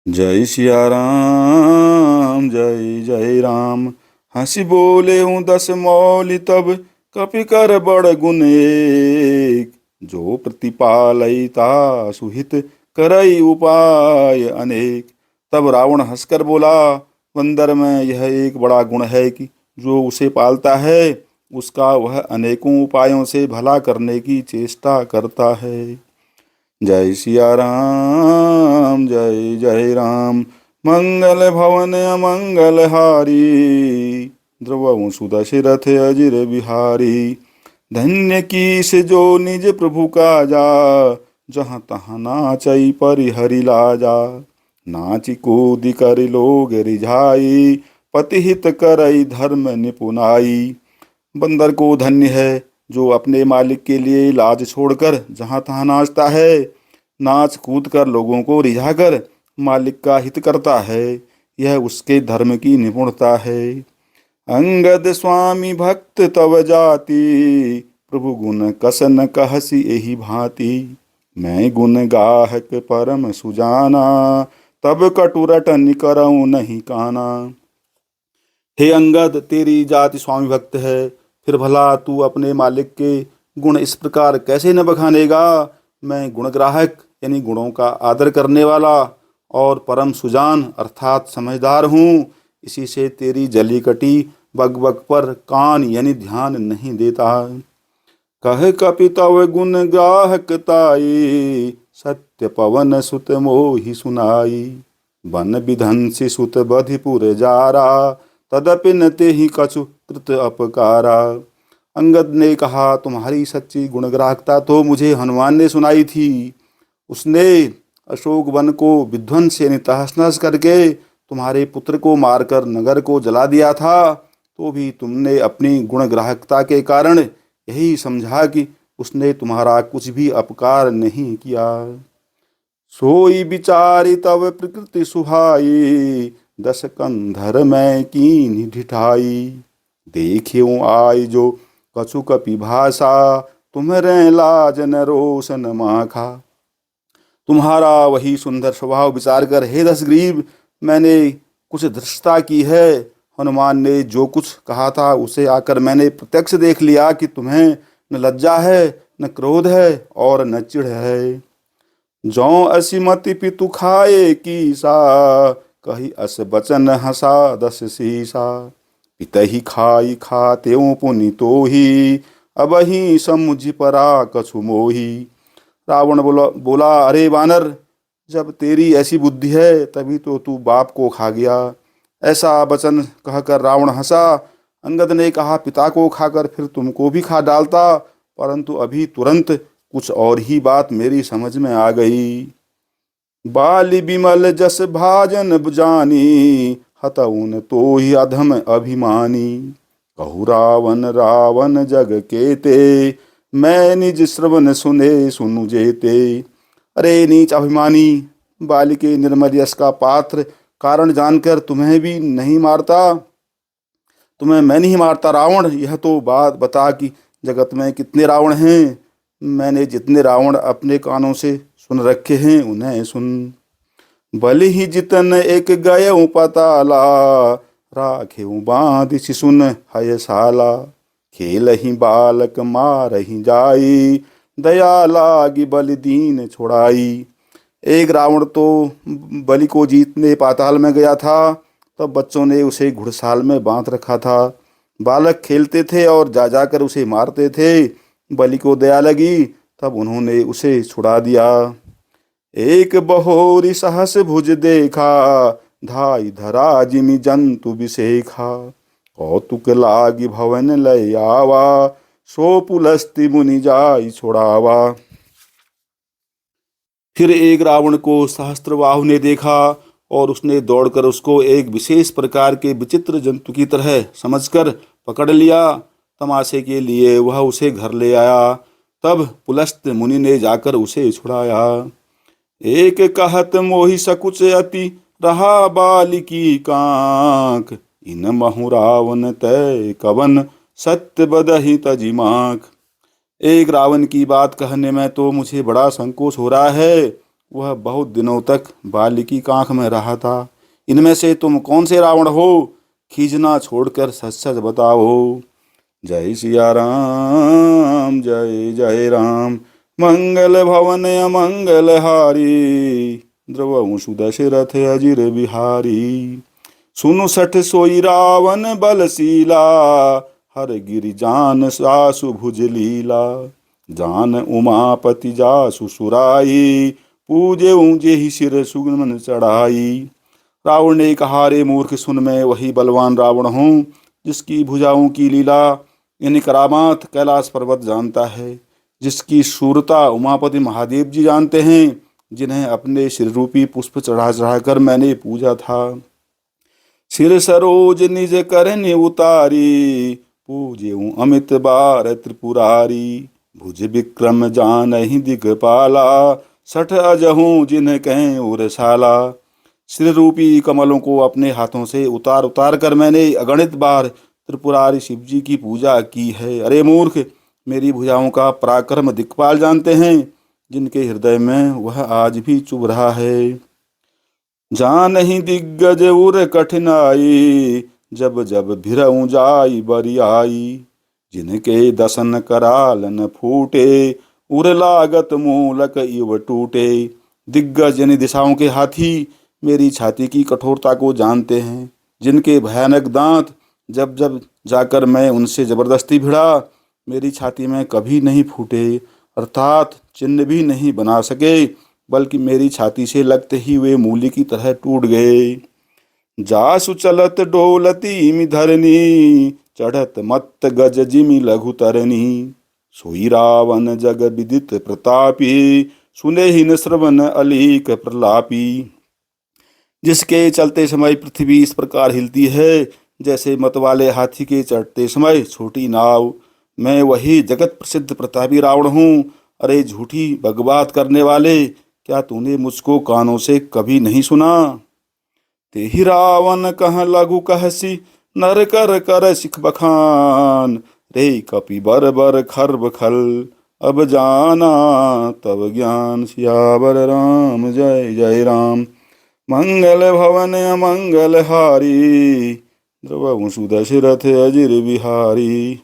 जय सिया राम जय जय राम। हंसी बोले हूँ दस मौली तब, कपि कर बड़ गुण एक। जो प्रतिपालयिता सुहित, करई उपाय अनेक। तब रावण हंसकर बोला, बंदर में यह एक बड़ा गुण है कि जो उसे पालता है उसका वह अनेकों उपायों से भला करने की चेष्टा करता है। जय सिया राम जय जय राम। मंगल भवन अमंगल हारी, द्रवहु सुदशरथ अजिर बिहारी। धन्य कीस जो निज प्रभु काजा, जहाँ तहाँ नाचई परिहरि लाजा। नाचि कूदि कर लोग रिझाई, पतिहित करई धर्म निपुनाई। बंदर को धन्य है जो अपने मालिक के लिए लाज छोड़कर जहाँ तहाँ नाचता है, नाच कूद कर लोगों को रिझाकर मालिक का हित करता है। यह उसके धर्म की निपुणता है। अंगद स्वामी भक्त तव जाति, प्रभु गुण कसन कहसी एहि भांति। मैं गुण गाहक परम सुजाना, तब कटु रटन करऊं नहीं काना। हे अंगद, तेरी जाति स्वामी भक्त है, फिर भला तू अपने मालिक के गुण इस प्रकार कैसे न बखानेगा। मैं गुणग्राहक यानी गुणों का आदर करने वाला और परम सुजान अर्थात समझदार हूँ। इसी से तेरी जली कटी बकबक पर कान यानी ध्यान नहीं देता। कह कपि तव गुण ग्राहक ताई, सत्य पवन सुत मोहि सुनाई। बन विधंसी सुत बधिपुर जारा, तदपि न तेहि कछु कृत अपकारा। अंगद ने कहा, तुम्हारी सच्ची गुणग्राहकता तो मुझे हनुमान ने सुनाई थी। उसने अशोक वन को विध्वंस यानी तहस नहस करके तुम्हारे पुत्र को मारकर नगर को जला दिया था। तो भी तुमने अपनी गुणग्राहकता के कारण यही समझा कि उसने तुम्हारा कुछ भी अपकार नहीं किया। सोई विचारी तब प्रकृति सुहाई, दस कंधर में कीन्ही ढिठाई। देखियो आई जो कछु कपि भाषा, तुम्हरे लाज न रोशन माखा। तुम्हारा वही सुंदर स्वभाव विचार कर हे दशग्रीव, मैंने कुछ धृष्टता की है। हनुमान ने जो कुछ कहा था उसे आकर मैंने प्रत्यक्ष देख लिया कि तुम्हें न लज्जा है, न क्रोध है और न चिढ़ है। जौ असिमति पितु खाए की सा, कही अस बचन हंसा दस सीसा। पितहि खाई खातेउ पुनि तोहि, अबहि समुझ परा कछु मोही। रावण बोला, अरे वानर, जब तेरी ऐसी बुद्धि है तभी तो तू बाप को खा गया। ऐसा वचन कहकर रावण हंसा। अंगद ने कहा, पिता को खाकर फिर तुमको भी खा डालता, परंतु अभी तुरंत कुछ और ही बात मेरी समझ में आ गई। बाली बिमल जस भाजन जानी, हतउन तो ही अधम अभिमानी। कहु रावण रावण जग केते, मैं निज श्रवण सुने सुनु जेते। अरे नीच अभिमानी, बाली के निर्मल यश का पात्र कारण जानकर तुम्हें भी नहीं मारता, तुम्हें मैं नहीं मारता रावण। यह तो बात बता कि जगत में कितने रावण हैं। मैंने जितने रावण अपने कानों से सुन रखे हैं उन्हें सुन। बलि ही जितन एक गयऊ पताला, राखेऊ बांध शिशुन हय साला। खेल ही बालक मार ही जाई, दया लागी बलि दीन छुड़ाई। एक रावण तो बलि को जीतने पाताल में गया था, तब बच्चों ने उसे घुड़साल में बांध रखा था। बालक खेलते थे और जा जाकर उसे मारते थे। बलि को दया लगी, तब उन्होंने उसे छुड़ा दिया। एक बहोरी सहस भुज देखा, धाई धरा जिमि जंतु बिसेखा। कौतुक लागी भवन लय आवा, सो पुलस्ति मुनि जाई छोड़ावा। फिर एक रावण को सहस्त्रबाहु ने देखा और उसने दौड़कर उसको एक विशेष प्रकार के विचित्र जंतु की तरह समझकर पकड़ लिया। तमाशे के लिए वह उसे घर ले आया। तब पुलस्त मुनि ने जाकर उसे छुड़ाया। एक कहत मोहि सकुच अति, रहा बालिकी कांक। इन महु रावण तय कवन, सत्य बदहि तजिमाक। एक रावण की बात कहने में तो मुझे बड़ा संकोच हो रहा है। वह बहुत दिनों तक बाली की कांख में रहा था। इनमें से तुम कौन से रावण हो? खींचना छोड़कर सच सच बताओ। जय सिया राम, जय जय राम। मंगल भवन अमंगल हारी, द्रवहु सुदशरथ अजिर बिहारी। सुनु सठ सोई रावण बलशीला, हर गिरि जान सासु भुज लीला। जान उमापति जासु सुराई, पूजे ऊंजे ही सिर सुगमन चढ़ाई। रावण ने कहा, रे मूर्ख सुन, मैं वही बलवान रावण हूँ जिसकी भुजाओं की लीला यानी करामात कैलाश पर्वत जानता है, जिसकी शूरता उमापति महादेव जी जानते हैं, जिन्हें अपने सिर रूपी पुष्प चढ़ा चढ़ाकर मैंने पूजा था। सिर सरोज निज करनि उतारी, पूज्यऊ अमित बार त्रिपुरारी। भुज विक्रम जानहि दिगपाला, सठ अजहूँ जिन्ह कहें उरसाला। सिर रूपी कमलों को अपने हाथों से उतार उतार कर मैंने अगणित बार त्रिपुरारी शिव जी की पूजा की है। अरे मूर्ख, मेरी भुजाओं का पराक्रम दिक्पाल जानते हैं, जिनके हृदय में वह आज भी चुभ रहा है। जानहि दिग्गज उर कठिनाई, जब जब भिरऊं जाई बरियाई। जिनके दसन कराल न फूटे, उर लागत मूलक इव टूटे। दिग्गज यानी दिशाओं के हाथी मेरी छाती की कठोरता को जानते हैं, जिनके भयानक दांत जब जब जाकर मैं उनसे जबरदस्ती भिड़ा, मेरी छाती में कभी नहीं फूटे, अर्थात चिन्ह भी नहीं बना सके, बल्कि मेरी छाती से लगते ही वे मूली की तरह टूट गए। जासु चलत डोलती मि धरनी, चढ़त मत्त गज जिमि लघु तरनी। सोई रावण जग विदित प्रतापी, सुने ही न श्रवण अलीक प्रलापी। जिसके चलते समय पृथ्वी इस प्रकार हिलती है, जैसे मतवाले हाथी के चढ़ते समय छोटी नाव। मैं वही जगत प्रसिद्ध प्रतापी रावण हूँ। अरे झूठी बकवास करने वाले, क्या तूने मुझको कानों से कभी नहीं सुना? तेहि रावण कह लघु कहसी, नर कर कर सिख बखान। रे कपि बर बर खर्ब खल, अब जाना तब ज्ञान। सियावर राम, जय जय राम। मंगल भवन अमंगल हारी, द्रवहु सुदशरथ अजिर बिहारी।